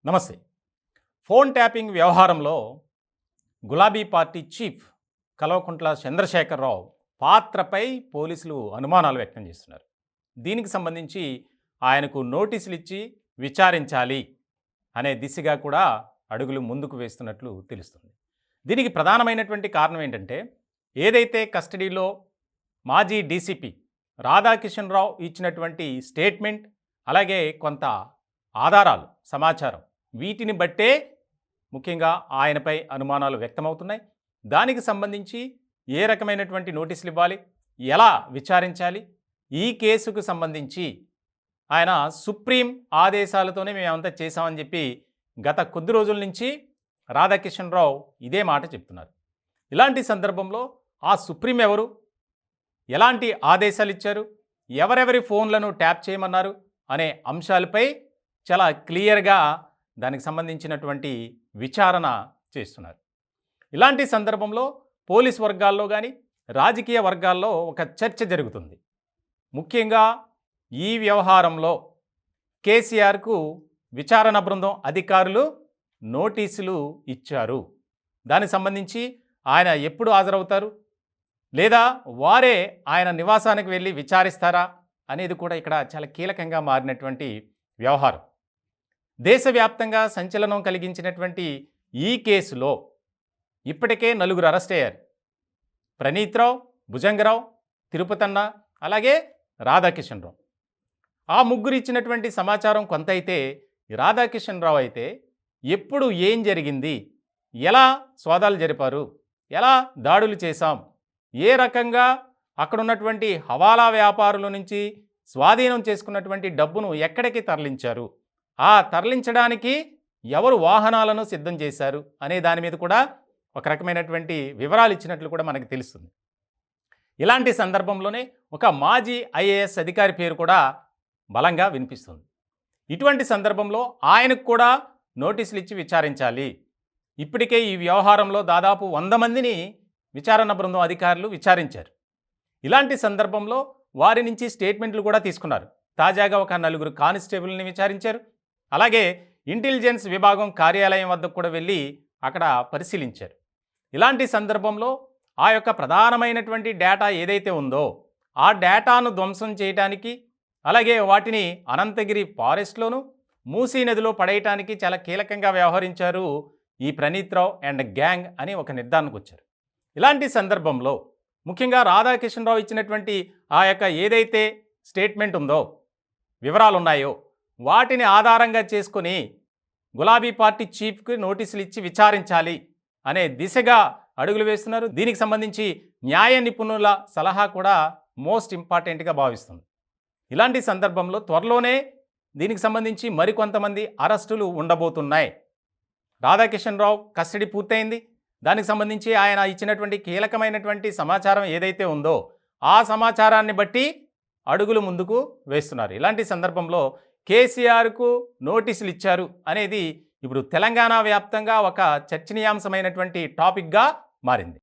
నమస్తే. Phone tapping వ్యవహారంలో గులాబీ పార్టీ చీఫ్ కల్వకుంట్ల చంద్రశేఖరరావు పాత్రపై పోలీసులు అనుమానాలు వ్యక్తం చేస్తున్నారు. దీనికి సంబంధించి ఆయనకు నోటీసులు ఇచ్చి విచారించాలి అనే దిశగా కూడా అడుగులు ముందుకు వేస్తున్నట్లు తెలుస్తుంది. దీనికి ప్రధానమైనటువంటి కారణం ఏంటంటే, ఏదైతే కస్టడీలో మాజీ డీసీపీ రాధాకిషన్ రావు ఇచ్చినటువంటి స్టేట్మెంట్, అలాగే కొంత ఆధారాలు, సమాచారం, వీటిని బట్టే ముఖ్యంగా ఆయనపై అనుమానాలు వ్యక్తమవుతున్నాయి. దానికి సంబంధించి ఏ రకమైనటువంటి నోటీసులు ఇవ్వాలి, ఎలా విచారించాలి, ఈ కేసుకు సంబంధించి ఆయన సుప్రీం ఆదేశాలతోనే మేమంతా చేశామని చెప్పి గత కొద్ది రోజుల నుంచి రాధాకిషన్ రావు ఇదే మాట చెప్తున్నారు. ఇలాంటి సందర్భంలో ఆ సుప్రీం ఎవరు, ఎలాంటి ఆదేశాలు ఇచ్చారు, ఎవరెవరి ఫోన్లను ట్యాప్ చేయమన్నారు అనే అంశాలపై చాలా క్లియర్గా దానికి సంబంధించినటువంటి విచారణ చేస్తున్నారు. ఇలాంటి సందర్భంలో పోలీస్ వర్గాల్లో కానీ రాజకీయ వర్గాల్లో ఒక చర్చ జరుగుతుంది. ముఖ్యంగా ఈ వ్యవహారంలో కేసీఆర్కు విచారణ బృందం అధికారులు నోటీసులు ఇచ్చారు. దానికి సంబంధించి ఆయన ఎప్పుడు హాజరవుతారు, లేదా వారే ఆయన నివాసానికి వెళ్ళి విచారిస్తారా అనేది కూడా ఇక్కడ చాలా కీలకంగా మారినటువంటి వ్యవహారం. దేశవ్యాప్తంగా సంచలనం కలిగించినటువంటి ఈ కేసులో ఇప్పటికే 4 అరెస్ట్ అయ్యారు. ప్రణీత్ రావు, భుజంగరావు, తిరుపతన్న, అలాగే రాధాకిషన్ రావు. ఆ ముగ్గురు ఇచ్చినటువంటి సమాచారం కొంత అయితే, రాధాకిషన్ రావు అయితే ఎప్పుడు ఏం జరిగింది, ఎలా సోదాలు జరిపారు, ఎలా దాడులు చేశాం, ఏ రకంగా అక్కడ ఉన్నటువంటి హవాలా వ్యాపారుల నుంచి స్వాధీనం చేసుకున్నటువంటి డబ్బును ఎక్కడికి తరలించారు, ఆ తరలించడానికి ఎవరు వాహనాలను సిద్ధం చేశారు అనే దాని మీద కూడా ఒక రకమైనటువంటి వివరాలు ఇచ్చినట్లు కూడా మనకు తెలుస్తుంది. ఇలాంటి సందర్భంలోనే ఒక మాజీ ఐఏఎస్ అధికారి పేరు కూడా బలంగా వినిపిస్తుంది. ఇటువంటి సందర్భంలో ఆయనకు కూడా నోటీసులు ఇచ్చి విచారించాలి. ఇప్పటికే ఈ వ్యవహారంలో దాదాపు 100 మందిని విచారణ బృందం అధికారులు విచారించారు. ఇలాంటి సందర్భంలో వారి నుంచి స్టేట్మెంట్లు కూడా తీసుకున్నారు. తాజాగా ఒక 4 కానిస్టేబుల్ని విచారించారు. అలాగే ఇంటెలిజెన్స్ విభాగం కార్యాలయం వద్దకు కూడా వెళ్ళి అక్కడ పరిశీలించారు. ఇలాంటి సందర్భంలో ఆ యొక్క ప్రధానమైనటువంటి డేటా ఏదైతే ఉందో ఆ డేటాను ధ్వంసం చేయడానికి, అలాగే వాటిని అనంతగిరి ఫారెస్ట్లోను, మూసీ నదిలో పడేయటానికి చాలా కీలకంగా వ్యవహరించారు ఈ ప్రణీత్ రావు అండ్ గ్యాంగ్ అని ఒక నిర్ధారణకు వచ్చారు. ఇలాంటి సందర్భంలో ముఖ్యంగా రాధాకిషన్ రావు ఇచ్చినటువంటి ఆ యొక్క ఏదైతే స్టేట్మెంట్ ఉందో, వివరాలు ఉన్నాయో, వాటిని ఆధారంగా చేసుకొని గులాబీ పార్టీ చీఫ్కి నోటీసులు ఇచ్చి విచారించాలి అనే దిశగా అడుగులు వేస్తున్నారు. దీనికి సంబంధించి న్యాయ నిపుణుల సలహా కూడా మోస్ట్ ఇంపార్టెంట్గా భావిస్తుంది. ఇలాంటి సందర్భంలో త్వరలోనే దీనికి సంబంధించి మరికొంతమంది అరెస్టులు ఉండబోతున్నాయి. రాధాకిషన్ రావు కస్టడీ పూర్తయింది. దానికి సంబంధించి ఆయన ఇచ్చినటువంటి కీలకమైనటువంటి సమాచారం ఏదైతే ఉందో ఆ సమాచారాన్ని బట్టి అడుగులు ముందుకు వేస్తున్నారు. ఇలాంటి సందర్భంలో కేసీఆర్కు నోటీసులు ఇచ్చారు అనేది ఇప్పుడు తెలంగాణ వ్యాప్తంగా ఒక చర్చనీయాంశమైనటువంటి టాపిక్గా మారింది.